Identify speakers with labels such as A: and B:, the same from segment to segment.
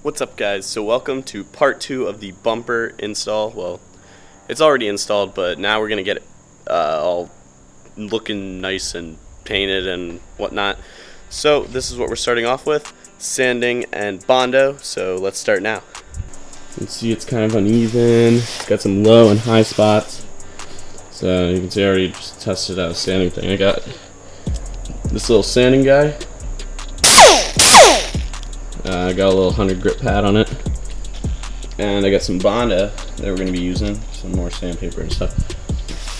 A: What's up, guys? So welcome to part 2 of the bumper install. Well, it's already installed, but now we're going to get it all looking nice and painted and whatnot. So this is what we're starting off with, sanding and bondo. So let's start now. You can see it's kind of uneven. It's got some low and high spots. So you can see I already just tested out a sanding thing. I got this little sanding guy. I got a little 100 grit pad on it, and I got some bondo that we're going to be using, some more sandpaper and stuff.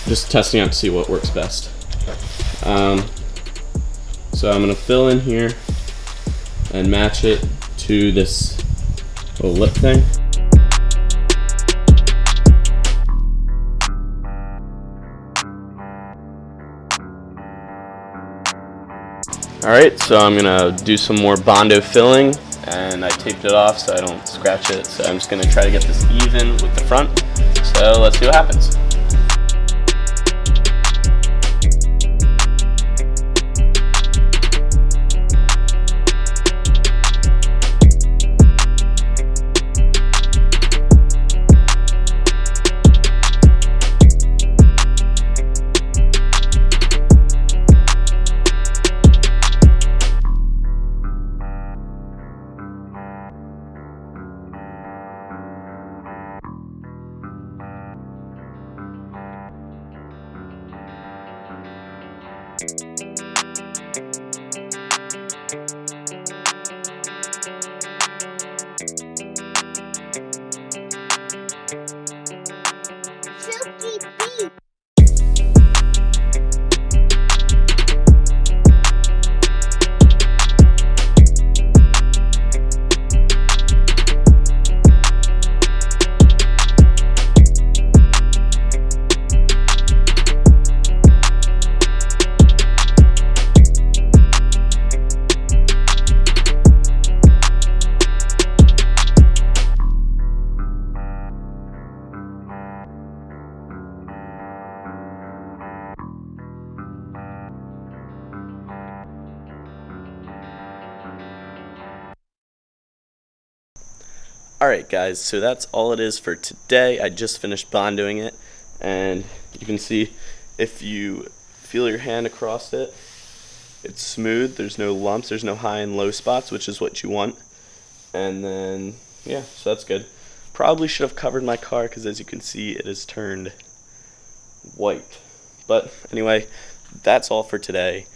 A: Just testing out to see what works best. So I'm going to fill in here and match it to this little lip thing. Alright, so I'm going to do some more bondo filling, and I taped it off so I don't scratch it. So I'm just going to try to get this even with the front. So let's see what happens. Alright guys, so that's all it is for today. I just finished bondoing it, and you can see if you feel your hand across it, it's smooth, there's no lumps, there's no high and low spots, which is what you want. And then, yeah, so that's good. Probably should have covered my car because as you can see it has turned white. But anyway, that's all for today.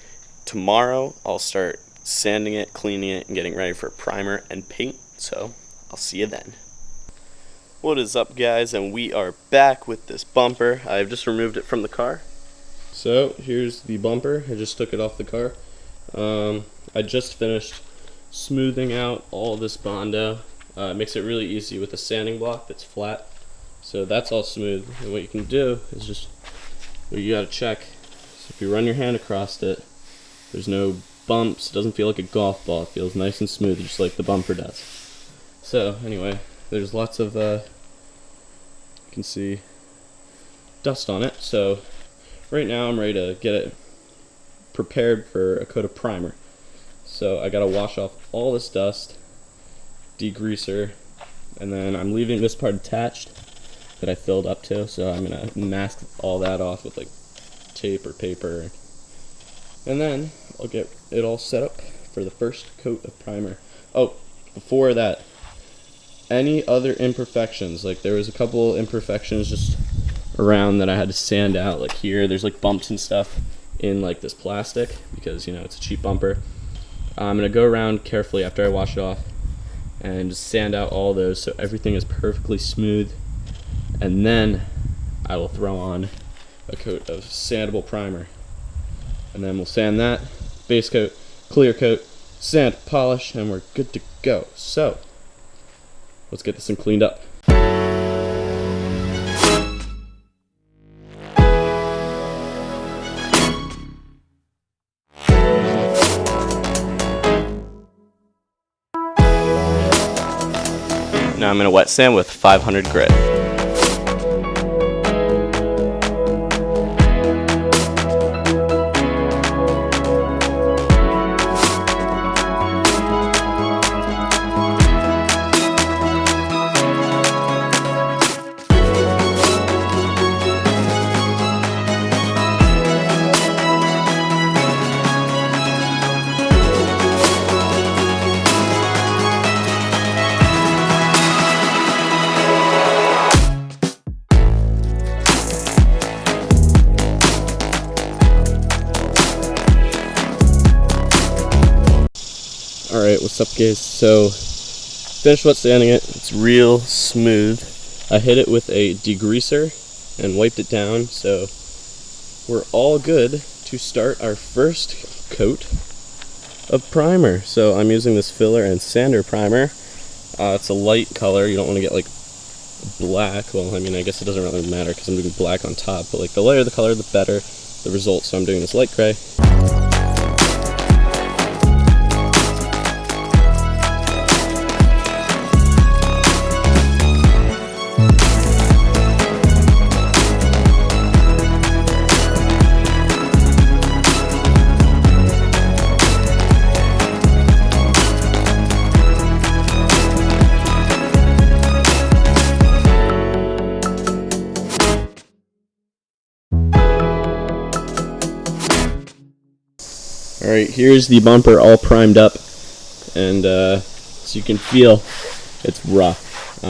A: Tomorrow I'll start sanding it, cleaning it, and getting ready for primer and paint. So I'll see you then. What is up, guys? And we are back with this bumper. I've just removed it from the car. So here's the bumper. I just took it off the car. I just finished smoothing out all this bondo. It makes it really easy with a sanding block that's flat. So that's all smooth. And what you can do is just, what you gotta check. So if you run your hand across it, there's no bumps. It doesn't feel like a golf ball. It feels nice and smooth, just like the bumper does. So anyway, there's lots of, you can see dust on it. So right now I'm ready to get it prepared for a coat of primer. So I gotta wash off all this dust, degreaser, and then I'm leaving this part attached that I filled up to. So I'm gonna mask all that off with like tape or paper. And then I'll get it all set up for the first coat of primer. Oh, before that, any other imperfections, like there was a couple imperfections just around that I had to sand out, like here there's like bumps and stuff in like this plastic because, you know, it's a cheap bumper. I'm gonna go around carefully after I wash it off and just sand out all those so everything is perfectly smooth, and then I will throw on a coat of sandable primer, and then we'll sand that, base coat, clear coat, sand, polish, and we're good to go. So let's get this thing cleaned up. Now I'm going to wet sand with 500 grit. Alright, what's up guys? So, finished wet sanding it. It's real smooth. I hit it with a degreaser and wiped it down, so we're all good to start our first coat of primer. So I'm using this filler and sander primer. It's a light color. You don't want to get like black. Well, I mean, I guess it doesn't really matter because I'm doing black on top, but like the lighter the color, the better the result. So I'm doing this light gray. Alright, here's the bumper all primed up, and so you can feel it's rough.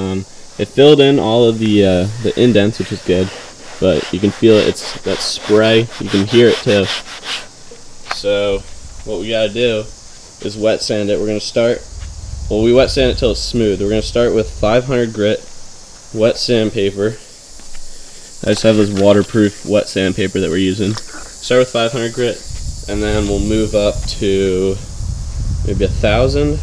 A: It filled in all of the indents, which is good, but you can feel it. It's that spray. You can hear it too. So what we gotta do is wet sand it. We're gonna start. Well, we wet sand it till it's smooth. We're gonna start with 500 grit wet sandpaper. I just have this waterproof wet sandpaper that we're using. Start with 500 grit. And then we'll move up to maybe 1,000,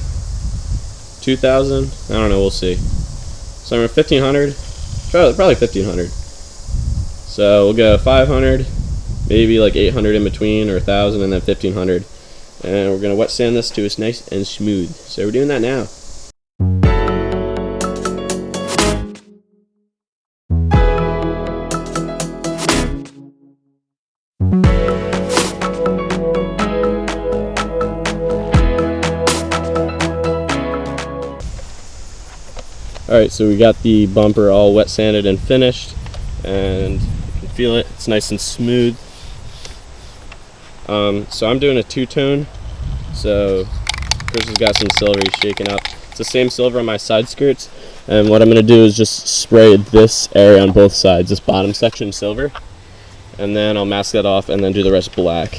A: 2,000. I don't know. We'll see. So we're 1,500, probably 1,500. So we'll go 500, maybe like 800 in between, or 1,000, and then 1,500. And we're gonna wet sand this to it's nice and smooth. So we're doing that now. Alright, so we got the bumper all wet sanded and finished, and you can feel it, it's nice and smooth. So I'm doing a two-tone, so Chris has got some silver he's shaking up. It's the same silver on my side skirts, and what I'm going to do is just spray this area on both sides, this bottom section silver, and then I'll mask that off and then do the rest black.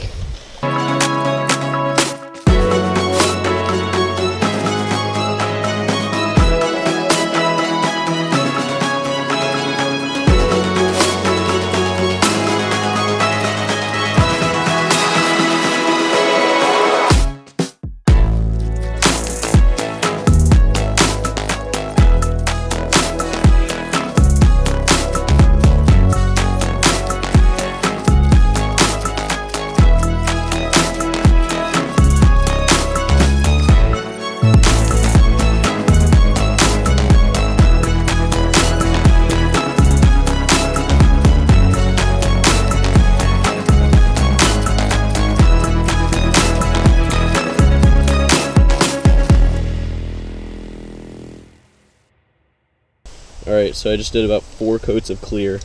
A: Alright, so I just did about 4 coats of clear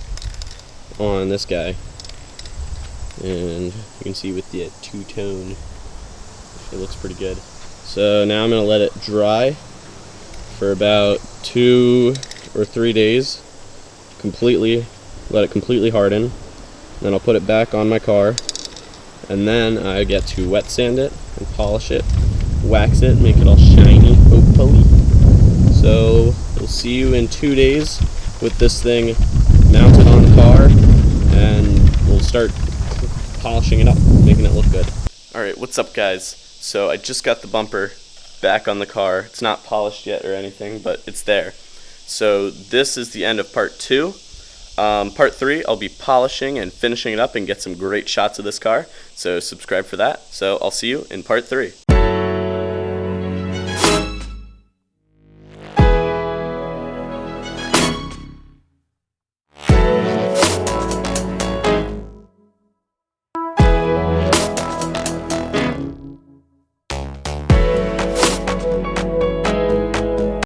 A: on this guy, and you can see with the two-tone it looks pretty good. So now I'm going to let it dry for about 2 or 3 days, let it completely harden. Then I'll put it back on my car, and then I get to wet sand it and polish it, wax it, make it all shiny, hopefully. So we'll see you in 2 days with this thing mounted on the car, and we'll start polishing it up, making it look good. Alright, what's up guys? So I just got the bumper back on the car. It's not polished yet or anything, but it's there. So this is the end of part 2. Part 3, I'll be polishing and finishing it up and get some great shots of this car. So subscribe for that. So I'll see you in part 3.